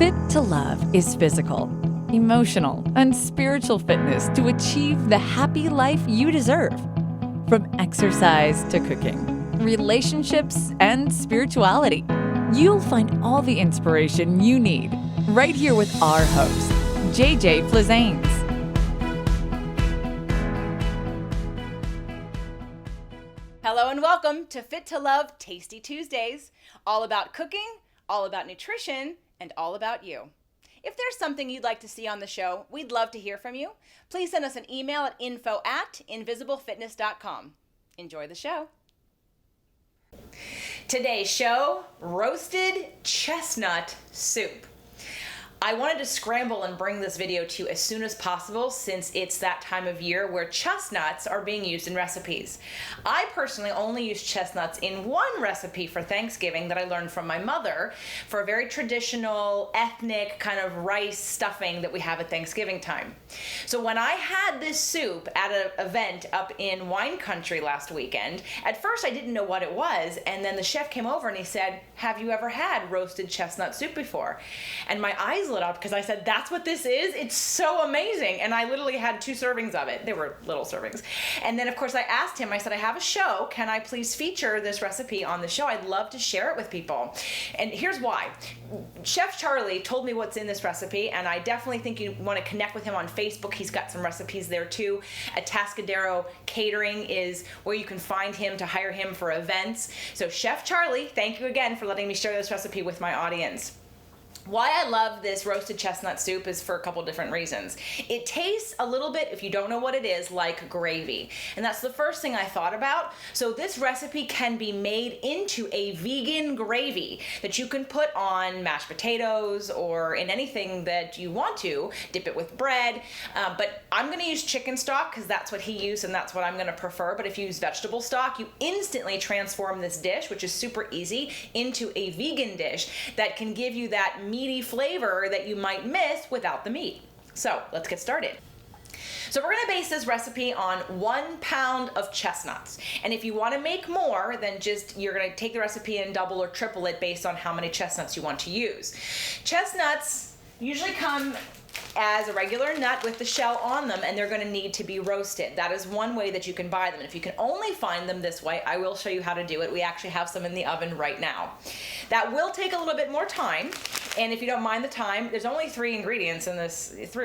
Fit to Love is physical, emotional, and spiritual fitness to achieve the happy life you deserve. From exercise to cooking, relationships, and spirituality, you'll find all the inspiration you need right here with our host, JJ Flazanes. Hello and welcome to Fit to Love Tasty Tuesdays, all about cooking, all about nutrition, and all about you. If there's something you'd like to see on the show, we'd love to hear from you. Please send us an email at info@invisiblefitness.com. Enjoy the show. Today's show, roasted chestnut soup. I wanted to scramble and bring this video to you as soon as possible since it's that time of year where chestnuts are being used in recipes. I personally only use chestnuts in one recipe for Thanksgiving that I learned from my mother for a very traditional ethnic kind of rice stuffing that we have at Thanksgiving time. So when I had this soup at an event up in wine country last weekend, at first I didn't know what it was, and then the chef came over and he said, "Have you ever had roasted chestnut soup before?" And my eyes lit up because I said, "That's what this is? It's so amazing." And I literally had 2 servings of it. They were little servings. And then of course I asked him, I said, "I have a show. Can I please feature this recipe on the show? I'd love to share it with people." And here's why. Chef Charlie told me what's in this recipe, and I definitely think you want to connect with him on Facebook. He's got some recipes there too. Atascadero Catering is where you can find him to hire him for events. So Chef Charlie, thank you again for letting me share this recipe with my audience. Why I love this roasted chestnut soup is for a couple different reasons. It tastes a little bit, if you don't know what it is, like gravy. And that's the first thing I thought about. So this recipe can be made into a vegan gravy that you can put on mashed potatoes or in anything that you want to. Dip it with bread. But I'm going to use chicken stock because that's what he used and that's what I'm going to prefer. But if you use vegetable stock, you instantly transform this dish, which is super easy, into a vegan dish that can give you that meaty flavor that you might miss without the meat. So let's get started. So we're gonna base this recipe on 1 pound of chestnuts. And if you wanna make more, then you're gonna take the recipe and double or triple it based on how many chestnuts you want to use. Chestnuts usually come as a regular nut with the shell on them, and they're going to need to be roasted. That is one way that you can buy them. And if you can only find them this way, I will show you how to do it. We actually have some in the oven right now. That will take a little bit more time, and if you don't mind the time, there's only 3 or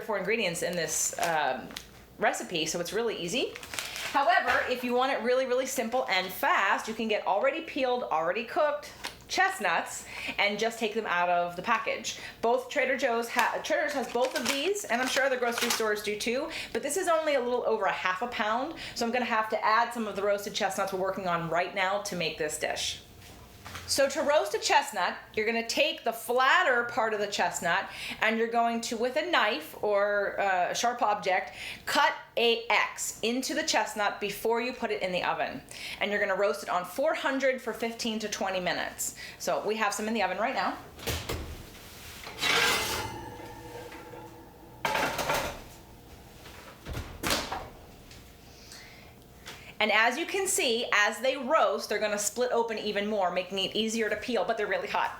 4 ingredients in this recipe, so it's really easy. However, if you want it really, really simple and fast, you can get already peeled, already cooked chestnuts and just take them out of the package. Both Trader's has both of these, and I'm sure other grocery stores do too, but this is only a little over a half a pound, so I'm gonna have to add some of the roasted chestnuts we're working on right now to make this dish. So to roast a chestnut, you're going to take the flatter part of the chestnut and you're going to, with a knife or a sharp object, cut a X into the chestnut before you put it in the oven. And you're going to roast it on 400 for 15 to 20 minutes. So we have some in the oven right now. And as you can see, as they roast, they're gonna split open even more, making it easier to peel, but they're really hot.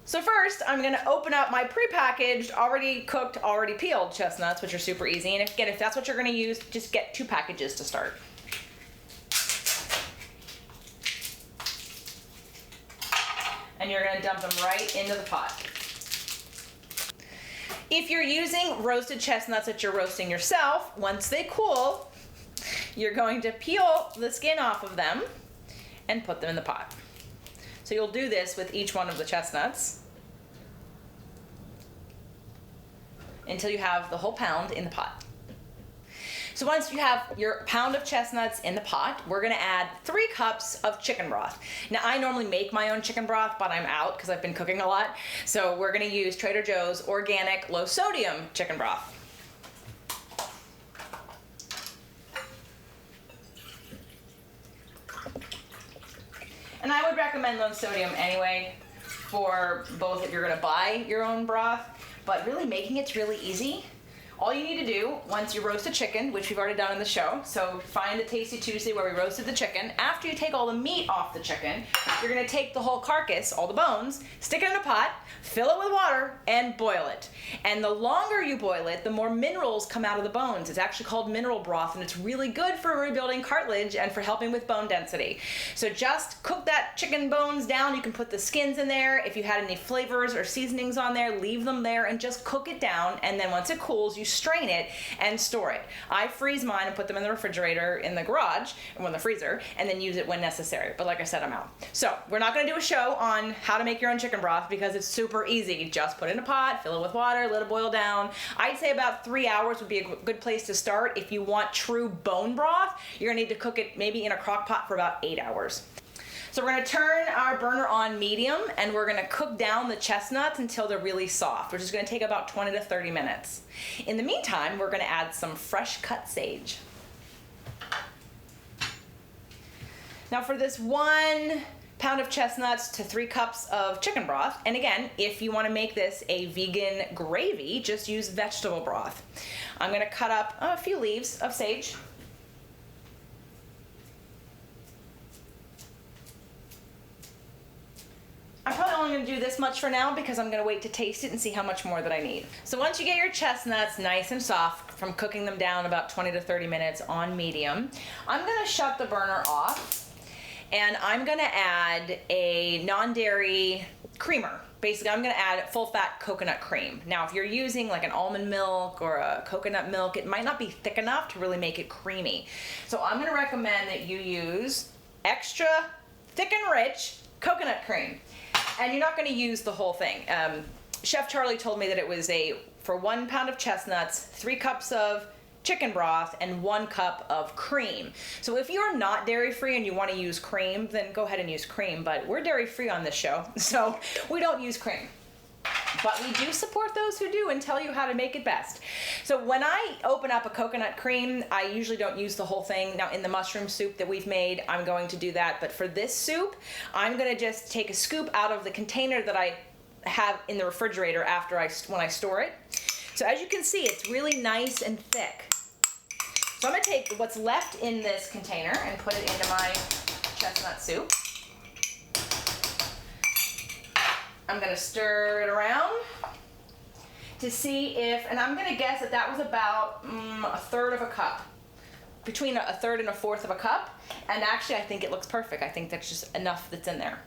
So first, I'm gonna open up my prepackaged, already cooked, already peeled chestnuts, which are super easy. And if that's what you're gonna use, just get 2 packages to start. And you're gonna dump them right into the pot. If you're using roasted chestnuts that you're roasting yourself, once they cool, you're going to peel the skin off of them and put them in the pot. So you'll do this with each one of the chestnuts until you have the whole pound in the pot. So once you have your pound of chestnuts in the pot, we're gonna add 3 cups of chicken broth. Now I normally make my own chicken broth, but I'm out because I've been cooking a lot. So we're gonna use Trader Joe's organic low sodium chicken broth. And I would recommend low sodium anyway for both if you're gonna buy your own broth, but really making it's really easy. all you need to do once you roast a chicken, which we've already done in the show, so find the Tasty Tuesday where we roasted the chicken. After you take all the meat off the chicken, you're gonna take the whole carcass, all the bones, stick it in a pot, fill it with water, and boil it. And the longer you boil it, the more minerals come out of the bones. It's actually called mineral broth, and it's really good for rebuilding cartilage and for helping with bone density. So just cook that chicken bones down. You can put the skins in there. If you had any flavors or seasonings on there, leave them there and just cook it down. And then once it cools, you strain it and store it. I freeze mine and put them in the refrigerator in the garage, or in the freezer, and then use it when necessary. But like I said, I'm out. So we're not gonna do a show on how to make your own chicken broth because it's super easy. Just put it in a pot, fill it with water, let it boil down. I'd say about 3 hours would be a good place to start. If you want true bone broth, you're gonna need to cook it maybe in a crock pot for about 8 hours. So we're gonna turn our burner on medium and we're gonna cook down the chestnuts until they're really soft, which is gonna take about 20 to 30 minutes. In the meantime, we're gonna add some fresh cut sage. Now for this 1 pound of chestnuts to 3 cups of chicken broth, and again, if you wanna make this a vegan gravy, just use vegetable broth. I'm gonna cut up a few leaves of sage. I'm probably only gonna do this much for now because I'm gonna wait to taste it and see how much more that I need. So once you get your chestnuts nice and soft from cooking them down about 20 to 30 minutes on medium, I'm gonna shut the burner off and I'm gonna add a non-dairy creamer. Basically, I'm gonna add full-fat coconut cream. Now, if you're using like an almond milk or a coconut milk, it might not be thick enough to really make it creamy. So I'm gonna recommend that you use extra thick and rich coconut cream. And you're not going to use the whole thing. Chef Charlie told me that it was for 1 pound of chestnuts, 3 cups of chicken broth, and 1 cup of cream. So if you're not dairy-free and you want to use cream, then go ahead and use cream. But we're dairy-free on this show, so we don't use cream. But we do support those who do and tell you how to make it best. So when I open up a coconut cream, I usually don't use the whole thing. Now in the mushroom soup that we've made, I'm going to do that. But for this soup, I'm gonna just take a scoop out of the container that I have in the refrigerator when I store it. So as you can see, it's really nice and thick. So I'm gonna take what's left in this container and put it into my chestnut soup. I'm gonna stir it around to see if, and I'm gonna guess that was about 1/3 of a cup. Between 1/3 and 1/4 of a cup. And actually I think it looks perfect. I think that's just enough that's in there.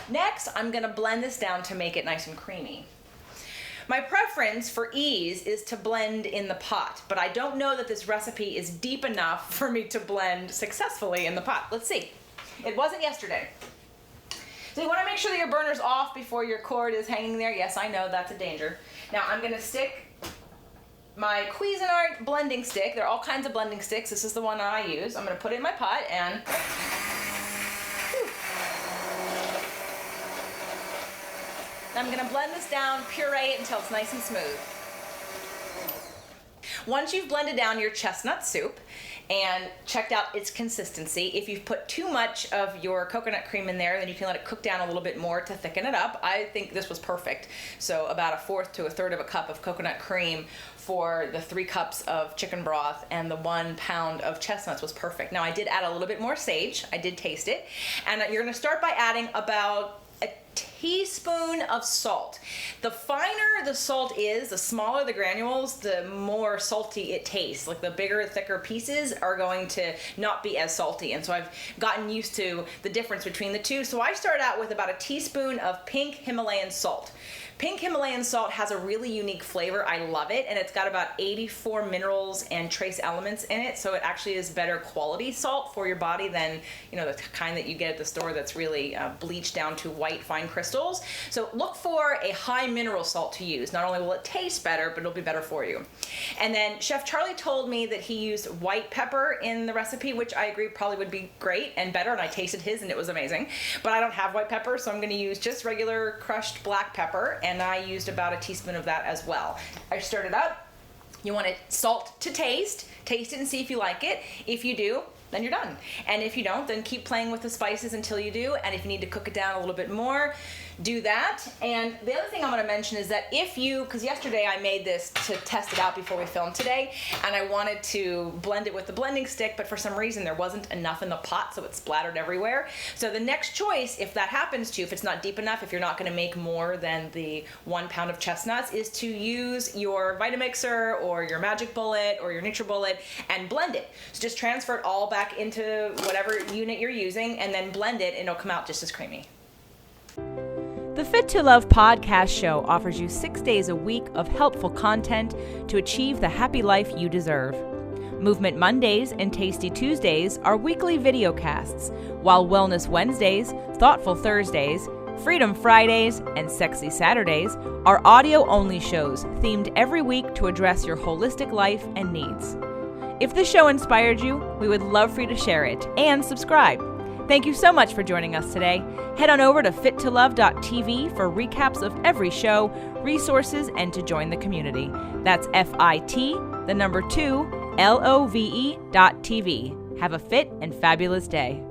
Next, I'm gonna blend this down to make it nice and creamy. My preference for ease is to blend in the pot, but I don't know that this recipe is deep enough for me to blend successfully in the pot. Let's see. It wasn't yesterday. So you want to make sure that your burner's off before your cord is hanging there. Yes, I know, that's a danger. Now I'm going to stick my Cuisinart blending stick. There are all kinds of blending sticks. This is the one I use. I'm going to put it in my pot and I'm going to blend this down, puree it until it's nice and smooth. Once you've blended down your chestnut soup and checked out its consistency, if you've put too much of your coconut cream in there, then you can let it cook down a little bit more to thicken it up. I think this was perfect. So about 1/4 to 1/3 of a cup of coconut cream for the 3 cups of chicken broth and the 1 pound of chestnuts was perfect. Now I did add a little bit more sage. I did taste it. And you're gonna start by adding about a teaspoon of salt. The finer the salt is, the smaller the granules, the more salty it tastes. Like the bigger, thicker pieces are going to not be as salty. And so I've gotten used to the difference between the two. So I started out with about a teaspoon of pink Himalayan salt. Pink Himalayan salt has a really unique flavor. I love it, and it's got about 84 minerals and trace elements in it, so it actually is better quality salt for your body than, you know, the kind that you get at the store that's really bleached down to white fine crystals. So look for a high mineral salt to use. Not only will it taste better, but it'll be better for you. And then Chef Charlie told me that he used white pepper in the recipe, which I agree probably would be great and better, and I tasted his and it was amazing. But I don't have white pepper, so I'm gonna use just regular crushed black pepper, and I used about a teaspoon of that as well. I stirred it up. You want it salt to taste it and see if you like it. If you do, then you're done. And if you don't, then keep playing with the spices until you do. And if you need to cook it down a little bit more, do that. And the other thing I'm going to mention is that because yesterday I made this to test it out before we filmed today, and I wanted to blend it with the blending stick, but for some reason there wasn't enough in the pot, so it splattered everywhere. So the next choice, if that happens to you, if it's not deep enough, if you're not going to make more than the 1 pound of chestnuts, is to use your Vitamixer or your Magic Bullet or your NutriBullet and blend it. So just transfer it all back into whatever unit you're using and then blend it, and it'll come out just as creamy. The Fit to Love podcast show offers you 6 days a week of helpful content to achieve the happy life you deserve. Movement Mondays and Tasty Tuesdays are weekly video casts, while Wellness Wednesdays, Thoughtful Thursdays, Freedom Fridays, and Sexy Saturdays are audio-only shows themed every week to address your holistic life and needs. If the show inspired you, we would love for you to share it and subscribe. Thank you so much for joining us today. Head on over to fittolove.tv for recaps of every show, resources, and to join the community. That's FIT2LOVE.tv. Have a fit and fabulous day.